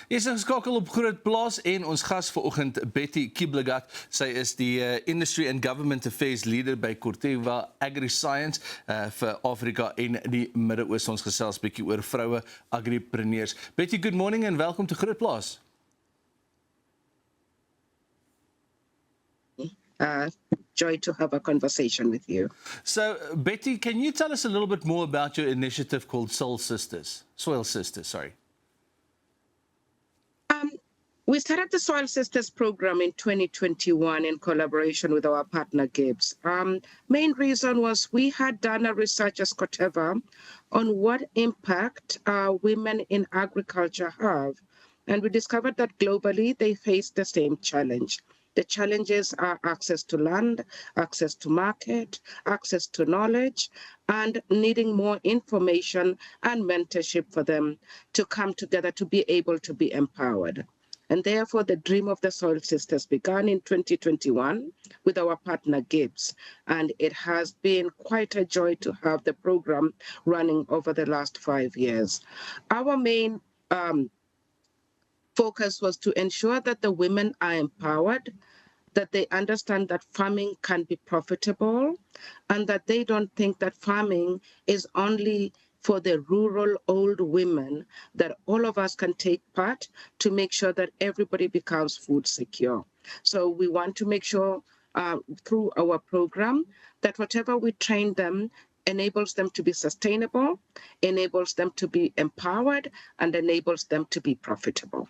Jy is ingeskakel op GROOTplaas en ons gas vanoggend Betty Kiplagat. Sy is die Industry and Government Affairs Leader by Corteva Agriscience vir Afrika en die Midde-Ooste. Ons gesels bietjie oor vroue-agripreneurs. Betty, good morning and welcome to GROOTplaas. Joy to have a conversation with you. So, Betty, can you tell us a little bit more about your initiative called Soil Sisters? We started the Soil Sisters program in 2021 in collaboration with our partner Gibbs. Main reason was we had done a research as Corteva on what impact women in agriculture have. And we discovered that globally they face the same challenge. The challenges are access to land, access to market, access to knowledge, and needing more information and mentorship for them to come together to be able to be empowered. And therefore, the dream of the Soil Sisters began in 2021 with our partner Gibbs. And it has been quite a joy to have the program running over the last 5 years. Our main focus was to ensure that the women are empowered, that they understand that farming can be profitable, and that they don't think that farming is only for the rural old women, that all of us can take part to make sure that everybody becomes food secure. So we want to make sure through our program that whatever we train them enables them to be sustainable, enables them to be empowered, and enables them to be profitable.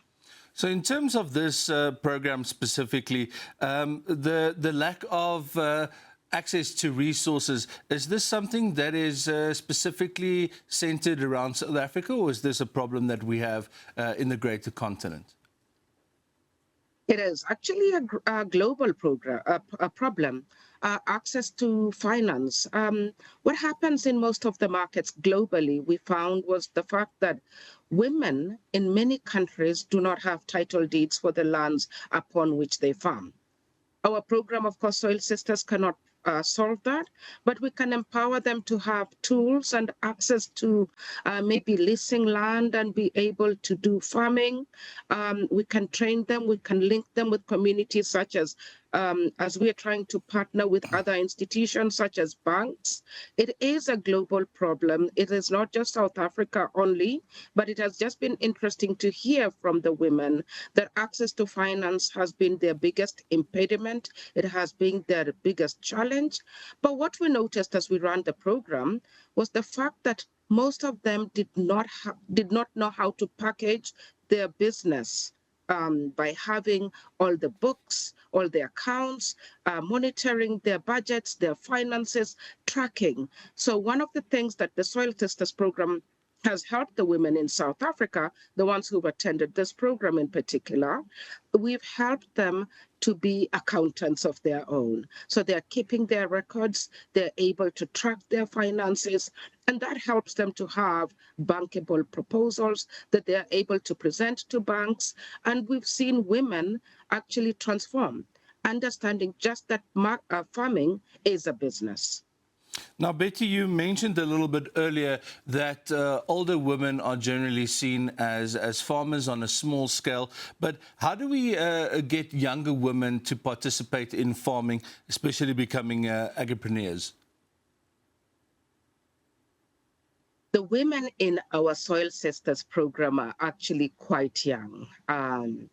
So in terms of this program specifically, the lack of access to resources, is this something that is specifically centered around South Africa, or is this a problem that we have in the greater continent? It is actually a global problem. Access to finance. What happens in most of the markets globally, we found, was the fact that women in many countries do not have title deeds for the lands upon which they farm. Our program, of course, Soil Sisters cannot solve that, but we can empower them to have tools and access to maybe leasing land and be able to do farming. We can train them, we can link them with communities such as we are trying to partner with other institutions such as banks. It is a global problem. It is not just South Africa only, but it has just been interesting to hear from the women that access to finance has been their biggest impediment. It has been their biggest challenge. But what we noticed as we ran the program was the fact that most of them did not know how to package their business by having all the books, all the accounts, monitoring their budgets, their finances, tracking. So one of the things that the Soil Sisters program has helped the women in South Africa, the ones who've attended this program in particular, we've helped them to be accountants of their own. So they're keeping their records, they're able to track their finances, and that helps them to have bankable proposals that they're able to present to banks. And we've seen women actually transform, understanding just that farming is a business. Now, Betty, you mentioned a little bit earlier that older women are generally seen as farmers on a small scale. But how do we get younger women to participate in farming, especially becoming agripreneurs? The women in our Soil Sisters program are actually quite young. I'm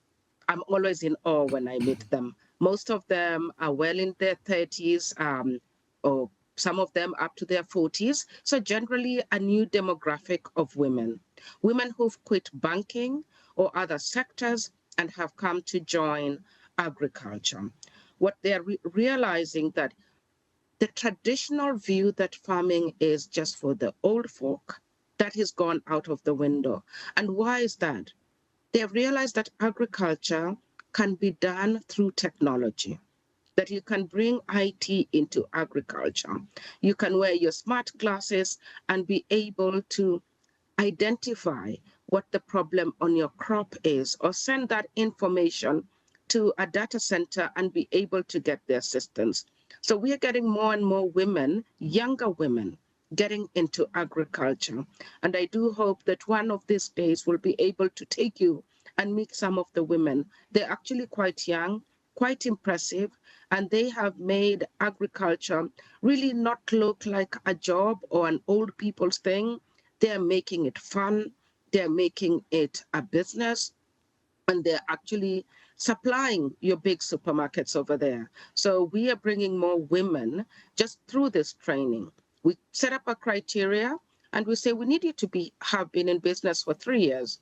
always in awe when I meet them. Most of them are well in their 30s, or some of them up to their 40s. So generally a new demographic of women who've quit banking or other sectors and have come to join agriculture. What they're realizing that the traditional view that farming is just for the old folk, that has gone out of the window. And why is that? They've realized that agriculture can be done through technology, that you can bring IT into agriculture. You can wear your smart glasses and be able to identify what the problem on your crop is, or send that information to a data center and be able to get the assistance. So we are getting more and more women, younger women, getting into agriculture. And I do hope that one of these days we'll be able to take you and meet some of the women. They're actually quite young, quite impressive, and they have made agriculture really not look like a job or an old people's thing. They're making it fun, they're making it a business, and they're actually supplying your big supermarkets over there. So we are bringing more women just through this training. We set up a criteria and we say we need you to have been in business for 3 years.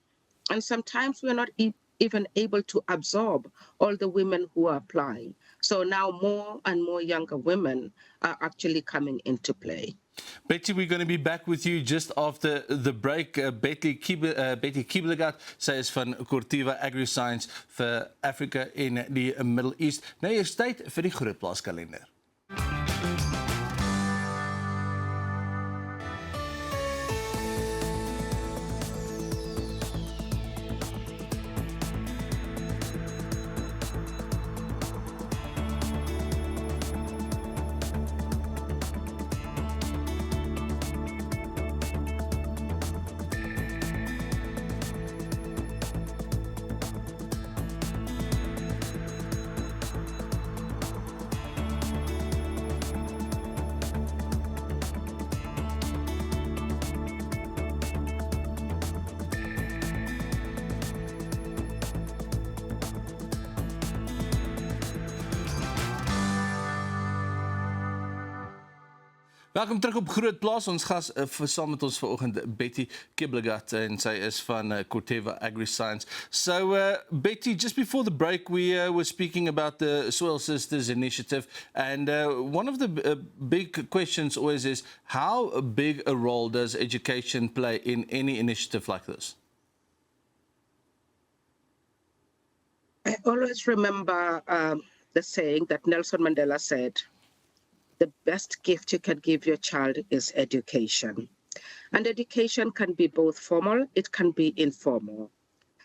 And sometimes we're not even able to absorb all the women who are applying. So now more and more younger women are actually coming into play. Betty, we're going to be back with you just after the break. Betty Kiplagat, sy is van Corteva Agriscience vir Afrika en die Middle East. Nou is tyd vir die Grootplaas kalender. Welkom terug op Grootplaas. Ons gas saam met ons vanoggend Betty Kiplagat en sy is van Corteva Agriscience. So Betty, just before the break we were speaking about the Soil Sisters initiative, and one of the big questions always is how big a role does education play in any initiative like this? I always remember the saying that Nelson Mandela said, the best gift you can give your child is education. And education can be both formal, it can be informal.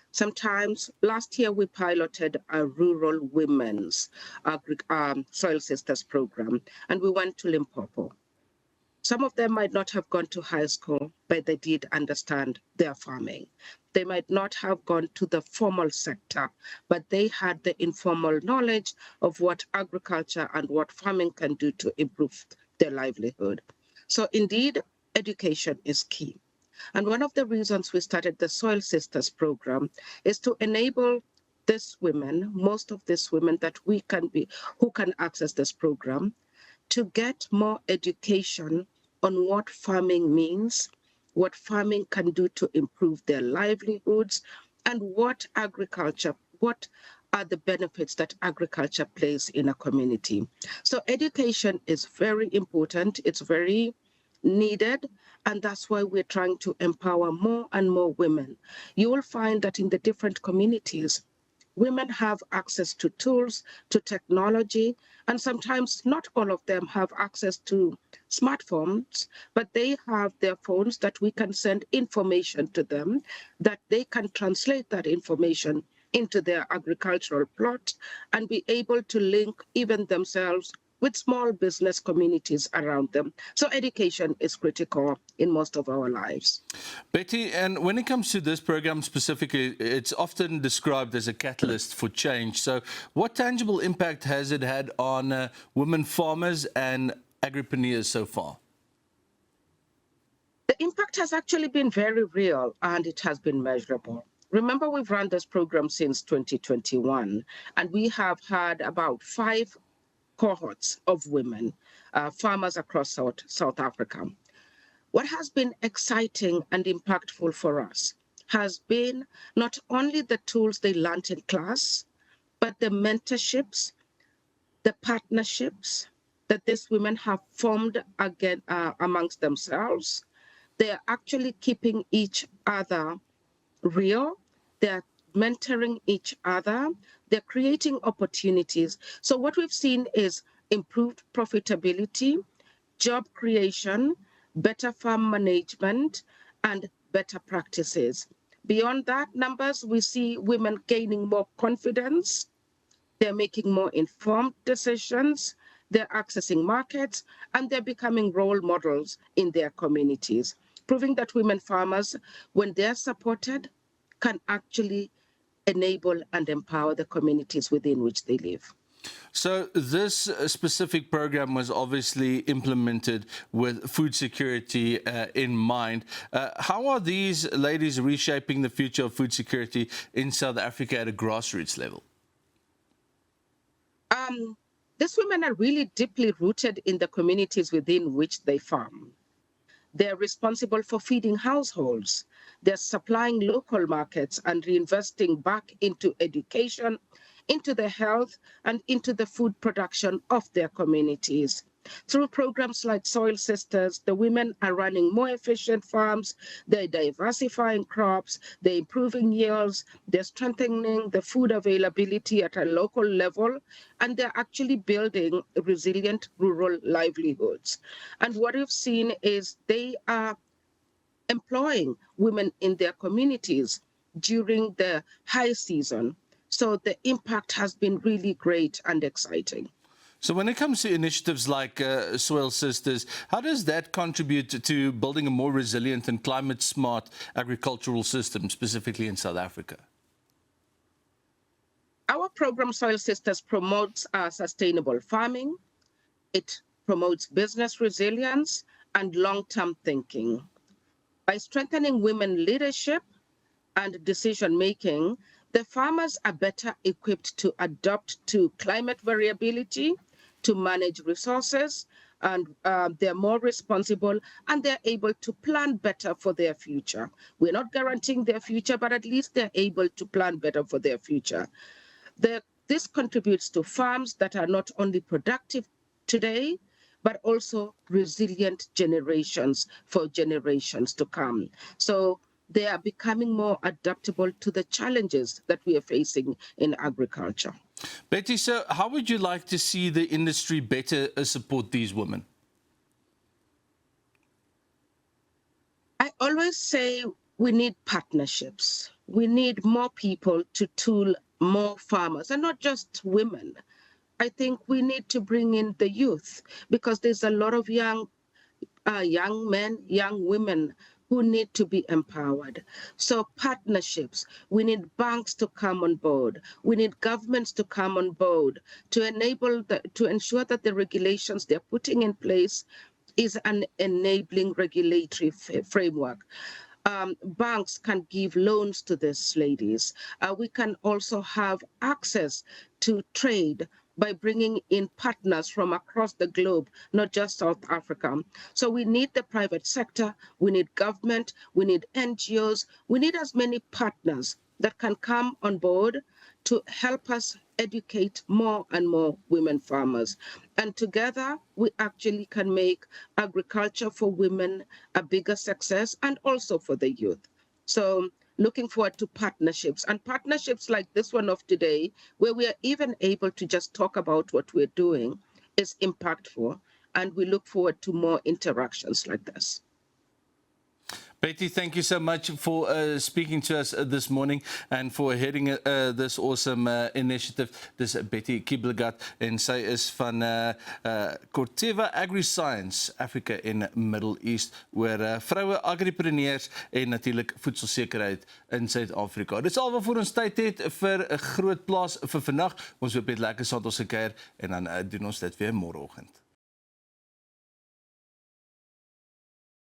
Sometimes, last year we piloted a rural women's Soil Sisters program, and we went to Limpopo. Some of them might not have gone to high school, but they did understand their farming. They might not have gone to the formal sector, but they had the informal knowledge of what agriculture and what farming can do to improve their livelihood. So indeed, education is key. And one of the reasons we started the Soil Sisters program is to enable these women, most of these women who can access this program, to get more education on what farming means, what farming can do to improve their livelihoods, and what are the benefits that agriculture plays in a community. So education is very important, it's very needed, and that's why we're trying to empower more and more women. You will find that in the different communities, women have access to tools, to technology, and sometimes not all of them have access to smartphones, but they have their phones that we can send information to them, that they can translate that information into their agricultural plot and be able to link even themselves with small business communities around them. So education is critical in most of our lives. Betty, and when it comes to this program specifically, it's often described as a catalyst for change. So what tangible impact has it had on women farmers and agripreneurs so far? The impact has actually been very real and it has been measurable. Remember, we've run this program since 2021, and we have had about 5 cohorts of women, farmers across South Africa. What has been exciting and impactful for us has been not only the tools they learned in class, but the mentorships, the partnerships that these women have formed again amongst themselves. They are actually keeping each other real. They're mentoring each other. They're creating opportunities. So what we've seen is improved profitability, job creation, better farm management, and better practices. Beyond that numbers, we see women gaining more confidence. They're making more informed decisions. They're accessing markets, and they're becoming role models in their communities, proving that women farmers, when they're supported, can actually enable and empower the communities within which they live. So this specific program was obviously implemented with food security in mind. How are these ladies reshaping the future of food security in South Africa at a grassroots level? These women are really deeply rooted in the communities within which they farm. They're responsible for feeding households. They're supplying local markets and reinvesting back into education, into the health, and into the food production of their communities. Through programs like Soil Sisters, the women are running more efficient farms, they're diversifying crops, they're improving yields, they're strengthening the food availability at a local level, and they're actually building resilient rural livelihoods. And what we've seen is they are employing women in their communities during the high season. So the impact has been really great and exciting. So when it comes to initiatives like Soil Sisters, how does that contribute to building a more resilient and climate-smart agricultural system, specifically in South Africa? Our program, Soil Sisters, promotes sustainable farming. It promotes business resilience and long-term thinking. By strengthening women leadership and decision-making, the farmers are better equipped to adapt to climate variability, to manage resources, and they're more responsible, and they're able to plan better for their future. We're not guaranteeing their future, but at least they're able to plan better for their future. This contributes to farms that are not only productive today, but also resilient generations for generations to come. So they are becoming more adaptable to the challenges that we are facing in agriculture. Betty, so how would you like to see the industry better support these women? I always say we need partnerships. We need more people to tool more farmers, and not just women. I think we need to bring in the youth, because there's a lot of young men, young women who need to be empowered. So partnerships, we need banks to come on board. We need governments to come on board to ensure that the regulations they're putting in place is an enabling regulatory framework. Banks can give loans to these ladies. We can also have access to trade by bringing in partners from across the globe, not just South Africa. So we need the private sector, we need government, we need NGOs, we need as many partners that can come on board to help us educate more and more women farmers. And together, we actually can make agriculture for women a bigger success, and also for the youth. So looking forward to partnerships, and partnerships like this one of today, where we are even able to just talk about what we're doing, is impactful. And we look forward to more interactions like this. Betty, thank you so much for speaking to us this morning and for heading this awesome initiative. Dis Betty Kiplagat en sy is van Corteva Agriscience, Africa in Middle East, oor vroue-agripreneurs en natuurlik voedselsekerheid in Suid-Afrika. Dit is al wat vir ons tyd het vir 'n groot plaas vir vandag. Ons hoop jy het lekker saam met ons gekuier en dan doen ons dit weer môreoggend.